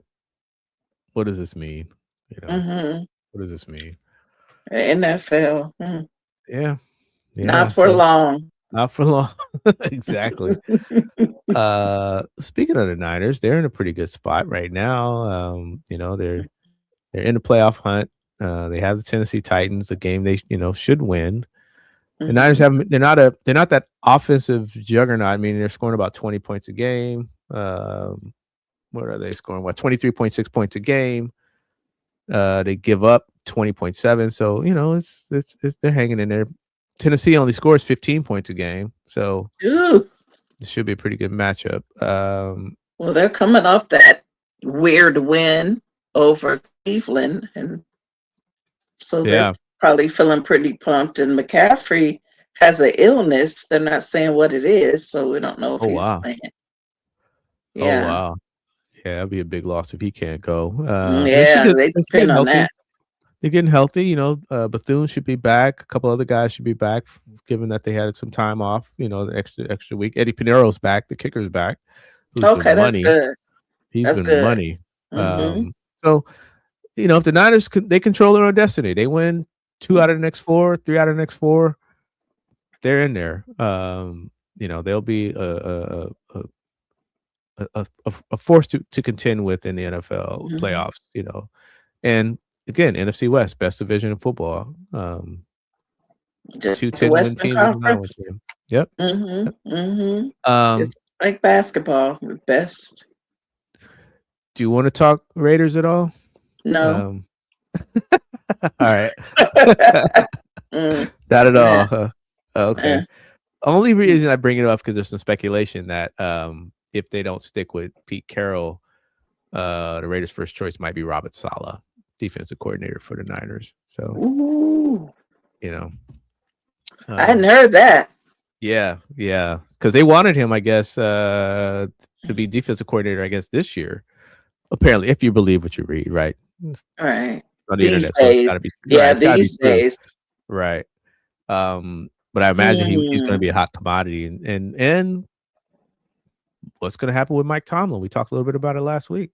does this mean? You know, Mm-hmm. what does this mean? NFL. Yeah, yeah. Not for So long. not for long. Exactly. Speaking of the Niners, they're in a pretty good spot right now. They're in the playoff hunt. They have the Tennessee Titans, a game they should win. The Niners Mm-hmm. haven't. They're not that offensive juggernaut. I mean, they're scoring about 20 points a game. What are they scoring? 23.6 points a game. They give up 20.7. So it's they're hanging in there. Tennessee only scores 15 points a game, so Ooh. it should be a pretty good matchup. Well, they're coming off that weird win over Cleveland, and so they're Yeah, probably feeling pretty pumped. And McCaffrey has an illness. They're not saying what it is, so we don't know if Oh he's wow. playing. Oh Yeah. wow. Yeah, that'd be a big loss if he can't go. Yeah, they They should depend get on healthy. that. They're getting healthy. Bethune should be back. A couple other guys should be back, given that they had some time off. The extra week. Eddie Pinero's back. The kicker's back, who's been Okay, that's money. good. He's That's been good. money. Mm-hmm. So if the Niners they control their own destiny. They win 2 out of the next 4, 3 out of the next 4. They're in there. They'll be a force to contend with in the NFL Mm-hmm. playoffs. And again, NFC West, best division in football. Just Two like the 10-win Western teams and a 9-win Conference. team. Yep. Yep. Mm-hmm. Mm-hmm. Um, Just like basketball, the best. do you want to talk Raiders at all? No. Um, all right. Mm, Not at yeah. all. Huh? Okay. Uh, Only reason I bring it up because there's some speculation that if they don't stick with Pete Carroll, the Raiders' first choice might be Robert Saleh, defensive coordinator for the Niners. So, ooh. you know, I hadn't um, heard that. yeah, because they wanted him, I guess, to be defensive coordinator, I guess, this year. Apparently, if you believe what you read, right? It's All right. on the These internet, so it's got days. to be right. Yeah, It's got to be these true, days. right? But I imagine he's going to Mm, be a hot commodity, and what's going to happen with Mike Tomlin? We talked a little bit about it last week.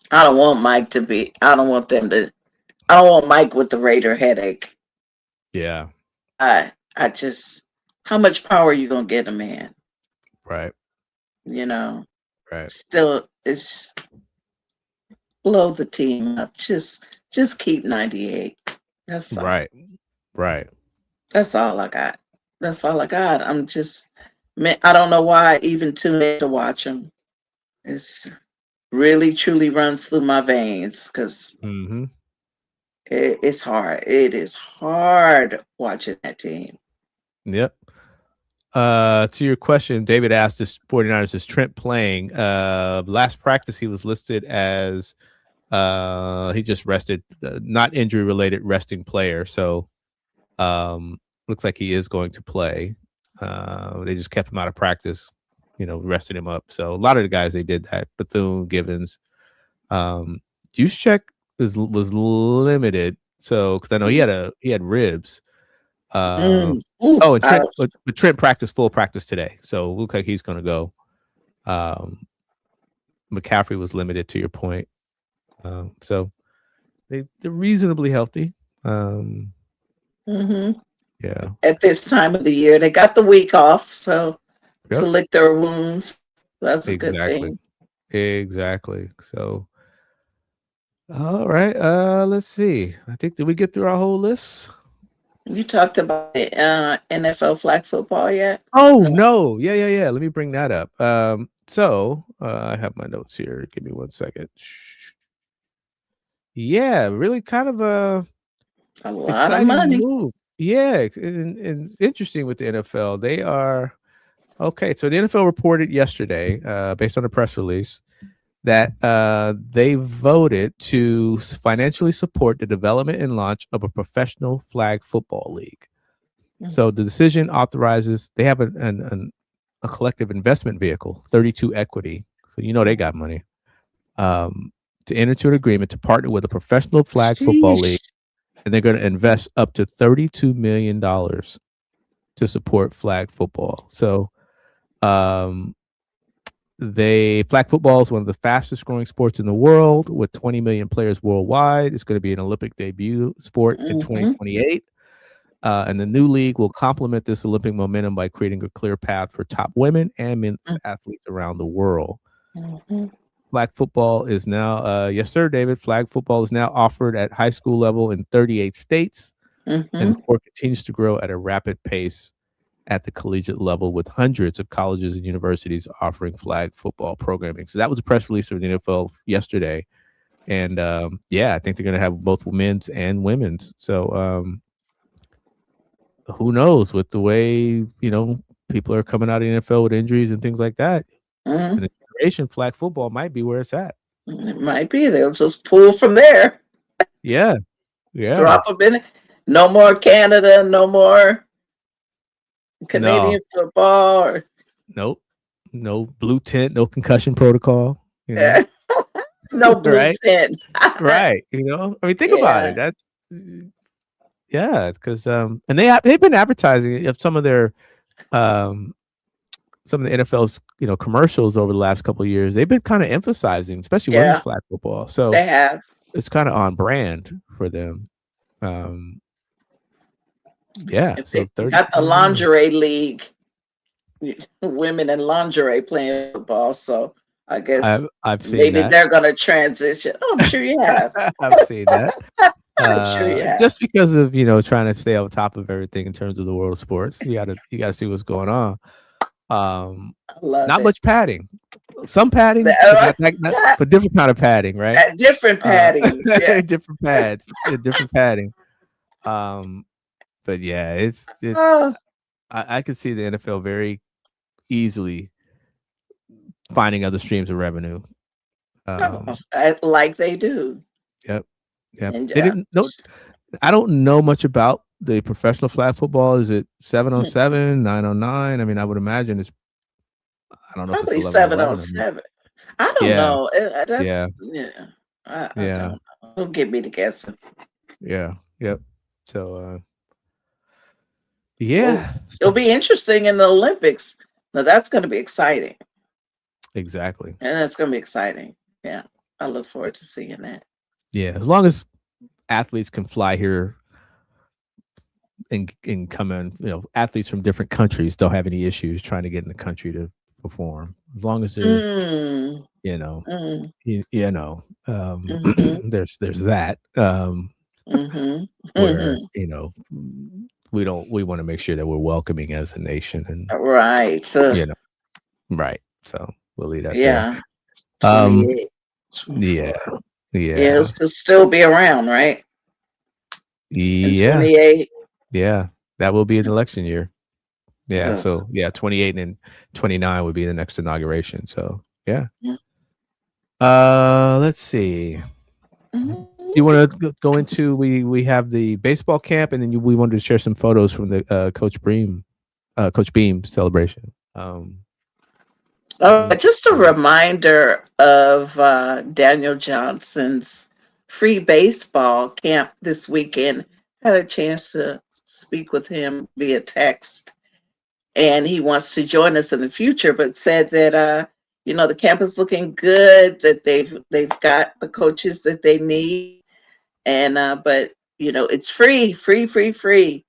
I don't want Mike to be. I don't want them to. I don't want Mike with the Raider headache. Yeah, I just. How much power you gonna get a man? right, You know. right, Still, it's blow the team up. Just keep 98. That's all. right, right. That's all I got. That's all I got. I'm just. Man, I don't know why I even tune in to watch him. It's really truly runs through my veins because Mm-hmm. it's hard. It is hard watching that team. Yep. To your question, David asked, "Is 49ers is Trent playing?" Last practice, he was listed as he just rested, not injury related, resting player. So looks like he is going to play. They just kept him out of practice, rested him up. So a lot of the guys they did that. Bethune, Givens, Juszczyk was limited. So because I know he had ribs. Mm. Um, Ooh, oh, and Trent, ouch. but Trent practiced full practice today, so it looks like he's going to go. McCaffrey was limited to your point, so they're reasonably healthy. Hmm. Yeah, At this time of the year, they got the week off, so to yep, lick their wounds, that's a good exactly, thing. exactly. So, all right, let's see. I think did we get through our whole list? You talked about the NFL flag football yet? Oh No. no, yeah. Let me bring that up. So I have my notes here. Give me 1 second. Yeah, really kind of a A lot of exciting money. move. Yeah, and interesting with the NFL. They are okay. So the NFL reported yesterday, based on a press release, that they voted to financially support the development and launch of a professional flag football league. Mm, So the decision authorizes they have a collective investment vehicle, 32 Equity. So they got money. To enter into an agreement to partner with a professional flag football sheesh. league, and they're going to invest up to $32 million to support flag football. So, flag football is one of the fastest growing sports in the world with 20 million players worldwide. It's going to be an Olympic debut sport in Hmm. 2028. And the new league will complement this Olympic momentum by creating a clear path for top women and men's athletes around the world. Hmm. Flag football is now, yes, sir, David. Flag football is now offered at high school level in 38 states, and the Hmm. sport continues to grow at a rapid pace at the collegiate level, with hundreds of colleges and universities offering flag football programming. So that was a press release from the NFL yesterday, and yeah, I think they're going to have both men's and women's. So who knows with the way people are coming out of the NFL with injuries and things like that. Hmm. In a generation, flag football might be where it's at. It might be. They'll just pull from there, Yeah, yeah. drop them in it. No more Canada, no more. No, Canadian football. Or, nope, no blue tent, no concussion protocol. You know, yeah. No blue right, tint. right. You know, I mean, think about it. Yeah, That's yeah, because and they've been advertising of um some of the NFL's commercials over the last couple of years. They've been kind of emphasizing, especially women's yeah, flag football. So they have. it's kind of on brand for them. Um, yeah. If So they 30. got the lingerie league, women in lingerie playing football, so I guess I've seen maybe that. they're gonna transition. Oh, I'm sure you have. I've seen that. I'm sure you have. Just because of trying to stay on top of everything in terms of the world of sports, you gotta see what's going on. Um, I love Not it. much padding, some padding, but The- not but different kind of padding, right? different Uh, paddings. Yeah. different pads, different padding. Um, but yeah, it's Oh, I could see the NFL very easily finding other streams of revenue. oh, Um, like they do. yep, yep. And They didn't know. I don't know much about the professional flag football. Is it 7-on-7, 9-on-9? I mean, I would imagine it's. I don't know if it's probably 11-on-11. I mean, 707. I don't yeah, know. yeah, That's yeah. I yeah, don't know. Don't get me to guessing. yeah, yep. So, Well, yeah, it'll be interesting in the Olympics. Now that's going to be exciting, exactly. and that's going to be exciting. Yeah, I look forward to seeing that. Yeah, as long as athletes can fly here and come in, athletes from different countries don't have any issues trying to get in the country to perform. As long as they're, Mm, you know, mm, mm-hmm, there's that mm-hmm, where mm-hmm. we want to make sure that we're welcoming as a nation, and Right. you know, right. So we'll leave that there. Yeah. Um, 28, yeah, 24. Yeah, yeah, it'll still be around, right? In yeah, 28. yeah. That will be an election year. Yeah. Uh, So yeah, 28 and 29 would be the next inauguration. So yeah. Let's see. You mhm. want to go into we have the baseball camp, and then we wanted to share some photos from the Coach Beam celebration. Just a reminder of Daniel Johnson's free baseball camp this weekend. Had a chance to speak with him via text, and he wants to join us in the future, but said that the camp is looking good, that they've got the coaches that they need, and but it's free, free, free, free.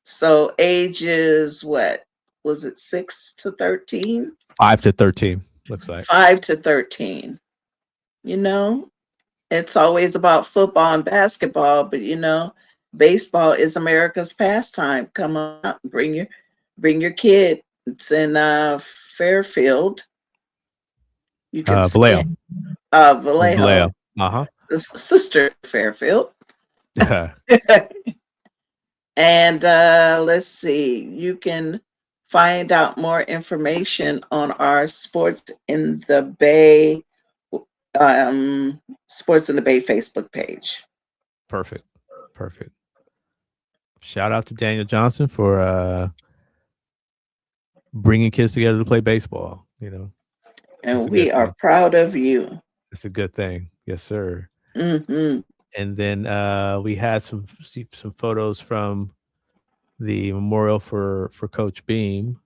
So ages what was it, 6 to 13? 5 to 13 looks like. 5 to 13. You know, it's always about football and basketball, but baseball is America's pastime. Come on, bring your kid. It's in Fairfield. You can see Vallejo. it. Vallejo. Vallejo, Uh sister Fairfield. huh. And let's see, you can find out more information on our Sports in the Bay Facebook page. Perfect. Perfect. Shout out to Daniel Johnson for bringing kids together to play baseball. That's And a good we are thing. proud of you. It's a good thing. Yes, sir. Hmm. And then we had some photos from the memorial for Coach Beam.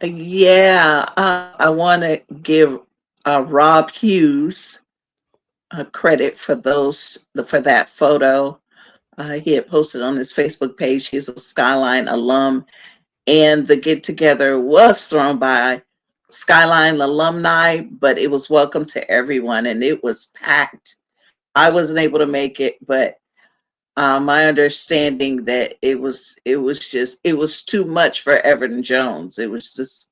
Yeah, I want to give Rob Hughes credit for that photo. He had posted on his Facebook page. He's a Skyline alum, and the get together was thrown by Skyline alumni, but it was welcome to everyone, and it was packed. I wasn't able to make it, but my understanding that it was too much for Everton Jones. It was just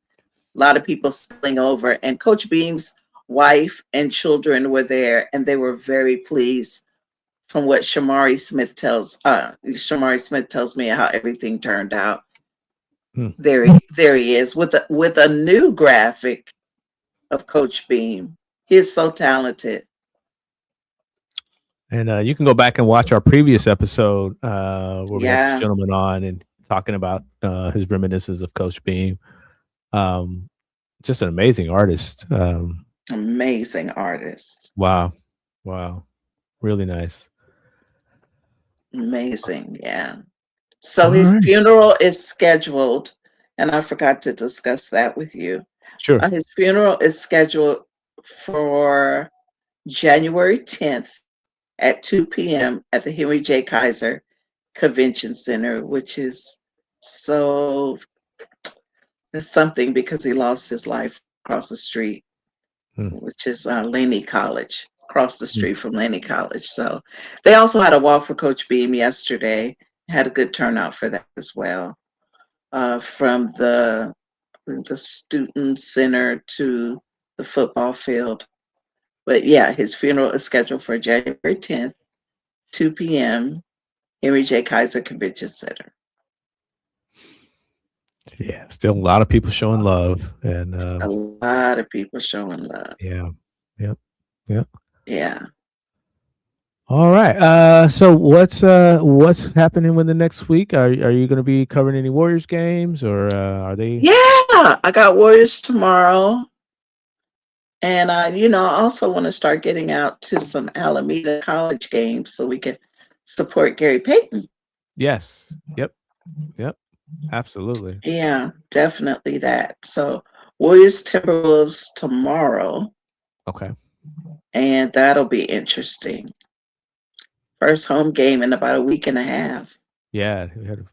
a lot of people spilling over, and Coach Beam's wife and children were there, and they were very pleased. From what Shamari Smith tells me how everything turned out. Hmm. There he is with a new graphic of Coach Beam. He is so talented. And you can go back and watch our previous episode where we had this Yeah. gentleman on and talking about his reminiscences of Coach Beam. Um, just an amazing artist. Amazing artist. Wow, wow, really nice. Amazing. Yeah. So All his right, funeral is scheduled, and I forgot to discuss that with you. sure. His funeral is scheduled for January 10th at 2 p.m. at the Henry J. Kaiser Convention Center, which is so it's something because he lost his life across the street, Hmm, which is Laney College, across the hmm. street from Laney College. So they also had a walk for Coach Beam yesterday. Had a good turnout for that as well. From the student center to the football field. But yeah, his funeral is scheduled for January 10th, 2 p.m. Henry J. Kaiser Convention Center. Yeah, still a lot of people showing love, and A lot of people showing love. yeah, yep, yep. Yeah. All right. So what's happening with the next week? Are you going to be covering any Warriors games, or are they? Yeah. I got Warriors tomorrow. And I also want to start getting out to some Alameda College games so we can support Gary Payton. Yes. Yep. Yep. Absolutely. Yeah, definitely that. So Warriors Timberwolves tomorrow, Okay. and that'll be interesting. First home game in about a week and a half. Yeah,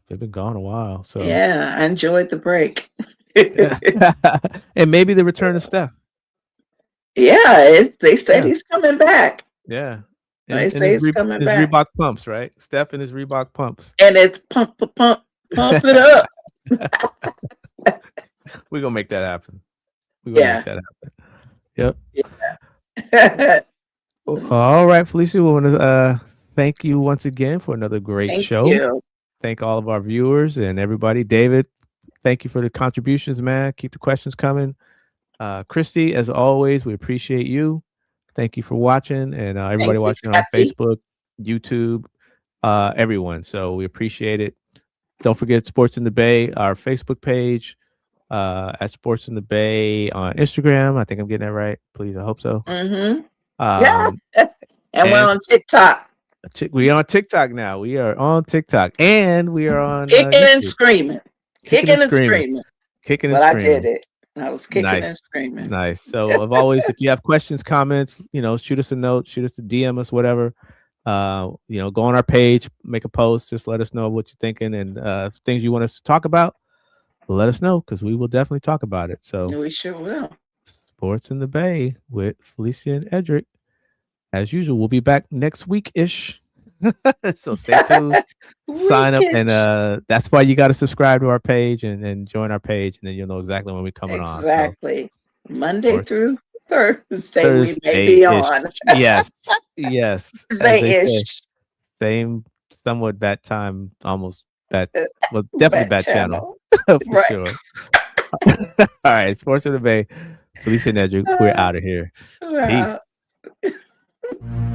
they've been gone a while, so Yeah, I enjoyed the break. and maybe the return of Steph. Yeah, they said Yeah, he's coming back. yeah, They and say he's coming his back. Reebok pumps, right? Steph and his Reebok pumps. And it's pump it up. We're gonna make that happen. We're gonna make Yeah. that happen. Yep. Thank All right, Felicia. We want to thank you once again for another great show. you. Thank all of our viewers and everybody. David, thank you for the contributions, man. Keep the questions coming. Christy, as always, we appreciate you. Thank you for watching, and everybody Thank you, watching on Kathy. Facebook, YouTube, everyone. So we appreciate it. Don't forget Sports in the Bay, our Facebook page, at Sports in the Bay on Instagram. I think I'm getting that right. Please, I hope so. Mm-hmm. Yeah. Um, And we're and on TikTok. we are on TikTok now. We are on TikTok, and we are on Kicking and YouTube. screaming. Kicking and Kicking and screaming. screaming. Kicking and Well, I did screaming. it. I was kicking and Nice. screaming. Nice. So, of always, if you have questions, comments, shoot us a note, shoot us a DM us, whatever. Go on our page, make a post, just let us know what you're thinking and things you want us to talk about. Let us know because we will definitely talk about it. So, We sure will. Sports in the Bay with Felicia and Eddrick. As usual, we'll be back next week ish. So stay tuned, sign up, and Weekish. that's why you got to subscribe to our page and join our page, and then you'll know exactly when we're coming on. So Exactly. Monday Sports through Thursday, we may be Thursday-ish. on. Yes, yes. As they say, Thursday-ish. same, somewhat bad time, almost bad. Well, definitely Back bad channel channel. for Right. sure. All right, Sports of the Bay, Felicia and Edrick, we're out of here. Peace. Well,